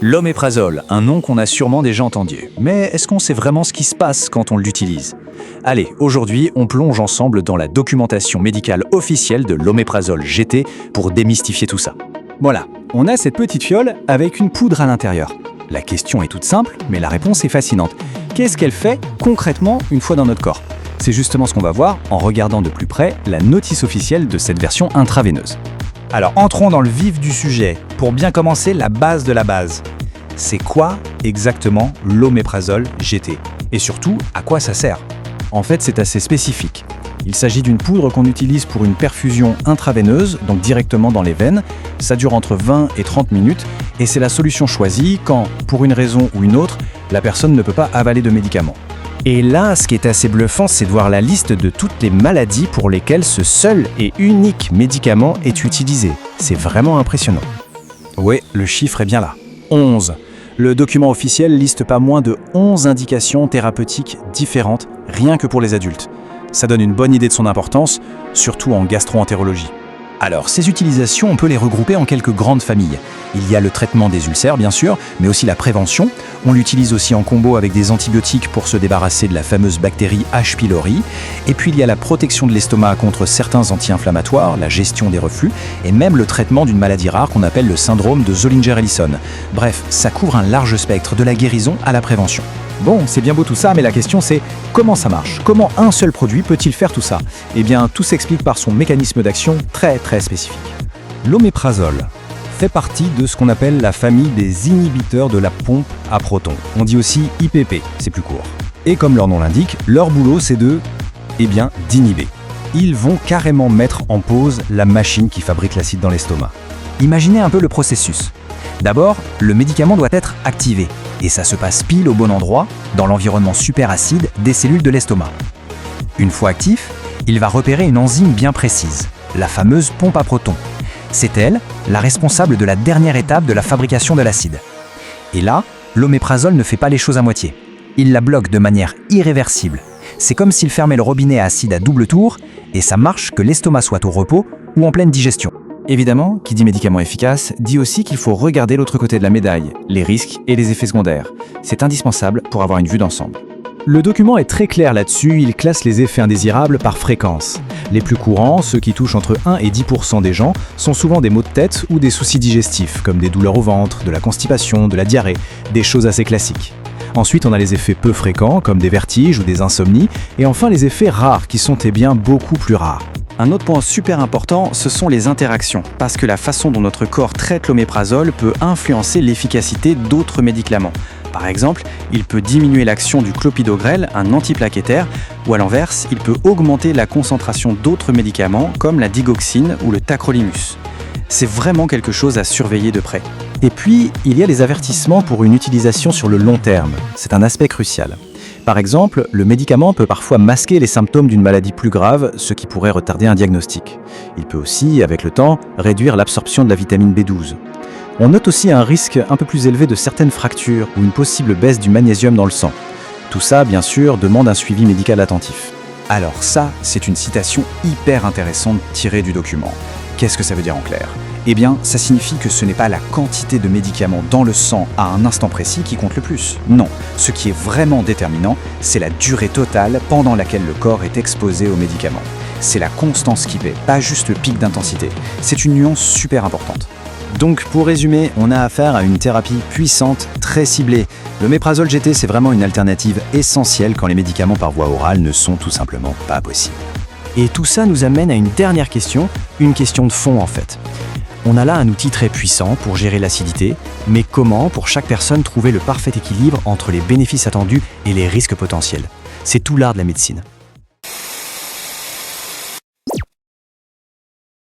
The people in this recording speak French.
L'oméprazole, un nom qu'on a sûrement déjà entendu. Mais est-ce qu'on sait vraiment ce qui se passe quand on l'utilise? Allez, aujourd'hui, on plonge ensemble dans la documentation médicale officielle de l'oméprazole GT pour démystifier tout ça. Voilà, on a cette petite fiole avec une poudre à l'intérieur. La question est toute simple, mais la réponse est fascinante. Qu'est-ce qu'elle fait concrètement une fois dans notre corps? C'est justement ce qu'on va voir en regardant de plus près la notice officielle de cette version intraveineuse. Alors entrons dans le vif du sujet, pour bien commencer la base de la base. C'est quoi exactement l'oméprazole GT? Et surtout, à quoi ça sert? En fait, c'est assez spécifique. Il s'agit d'une poudre qu'on utilise pour une perfusion intraveineuse, donc directement dans les veines. Ça dure entre 20 et 30 minutes et c'est la solution choisie quand, pour une raison ou une autre, la personne ne peut pas avaler de médicaments. Et là, ce qui est assez bluffant, c'est de voir la liste de toutes les maladies pour lesquelles ce seul et unique médicament est utilisé. C'est vraiment impressionnant. Oui, le chiffre est bien là. 11. Le document officiel liste pas moins de 11 indications thérapeutiques différentes, rien que pour les adultes. Ça donne une bonne idée de son importance, surtout en gastro-entérologie. Alors, ces utilisations, on peut les regrouper en quelques grandes familles. Il y a le traitement des ulcères, bien sûr, mais aussi la prévention. On l'utilise aussi en combo avec des antibiotiques pour se débarrasser de la fameuse bactérie H. pylori. Et puis, il y a la protection de l'estomac contre certains anti-inflammatoires, la gestion des reflux, et même le traitement d'une maladie rare qu'on appelle le syndrome de Zollinger-Ellison. Bref, ça couvre un large spectre, de la guérison à la prévention. Bon, c'est bien beau tout ça, mais la question c'est comment ça marche? Comment un seul produit peut-il faire tout ça? Eh bien, tout s'explique par son mécanisme d'action très spécifique. L'oméprazole fait partie de ce qu'on appelle la famille des inhibiteurs de la pompe à protons. On dit aussi IPP, c'est plus court. Et comme leur nom l'indique, leur boulot c'est d'inhiber. Ils vont carrément mettre en pause la machine qui fabrique l'acide dans l'estomac. Imaginez un peu le processus. D'abord, le médicament doit être activé. Et ça se passe pile au bon endroit, dans l'environnement superacide des cellules de l'estomac. Une fois actif, il va repérer une enzyme bien précise, la fameuse pompe à protons. C'est elle, la responsable de la dernière étape de la fabrication de l'acide. Et là, l'oméprazole ne fait pas les choses à moitié. Il la bloque de manière irréversible. C'est comme s'il fermait le robinet à acide à double tour, et ça marche que l'estomac soit au repos ou en pleine digestion. Évidemment, qui dit médicament efficace, dit aussi qu'il faut regarder l'autre côté de la médaille, les risques et les effets secondaires. C'est indispensable pour avoir une vue d'ensemble. Le document est très clair là-dessus, il classe les effets indésirables par fréquence. Les plus courants, ceux qui touchent entre 1 et 10% des gens, sont souvent des maux de tête ou des soucis digestifs, comme des douleurs au ventre, de la constipation, de la diarrhée, des choses assez classiques. Ensuite, on a les effets peu fréquents, comme des vertiges ou des insomnies, et enfin les effets rares, qui sont beaucoup plus rares. Un autre point super important, ce sont les interactions, parce que la façon dont notre corps traite l'oméprazole peut influencer l'efficacité d'autres médicaments. Par exemple, il peut diminuer l'action du clopidogrel, un antiplaquettaire, ou à l'inverse, il peut augmenter la concentration d'autres médicaments comme la digoxine ou le tacrolimus. C'est vraiment quelque chose à surveiller de près. Et puis, il y a les avertissements pour une utilisation sur le long terme. C'est un aspect crucial. Par exemple, le médicament peut parfois masquer les symptômes d'une maladie plus grave, ce qui pourrait retarder un diagnostic. Il peut aussi, avec le temps, réduire l'absorption de la vitamine B12. On note aussi un risque un peu plus élevé de certaines fractures ou une possible baisse du magnésium dans le sang. Tout ça, bien sûr, demande un suivi médical attentif. Alors ça, c'est une citation hyper intéressante tirée du document. Qu'est-ce que ça veut dire en clair? Eh bien, ça signifie que ce n'est pas la quantité de médicaments dans le sang à un instant précis qui compte le plus. Non, ce qui est vraiment déterminant, c'est la durée totale pendant laquelle le corps est exposé aux médicaments. C'est la constance qui paie, pas juste le pic d'intensité. C'est une nuance super importante. Donc, pour résumer, on a affaire à une thérapie puissante, très ciblée. L'oméprazole GT, c'est vraiment une alternative essentielle quand les médicaments par voie orale ne sont tout simplement pas possibles. Et tout ça nous amène à une dernière question, une question de fond en fait. On a là un outil très puissant pour gérer l'acidité, mais comment, pour chaque personne, trouver le parfait équilibre entre les bénéfices attendus et les risques potentiels? C'est tout l'art de la médecine.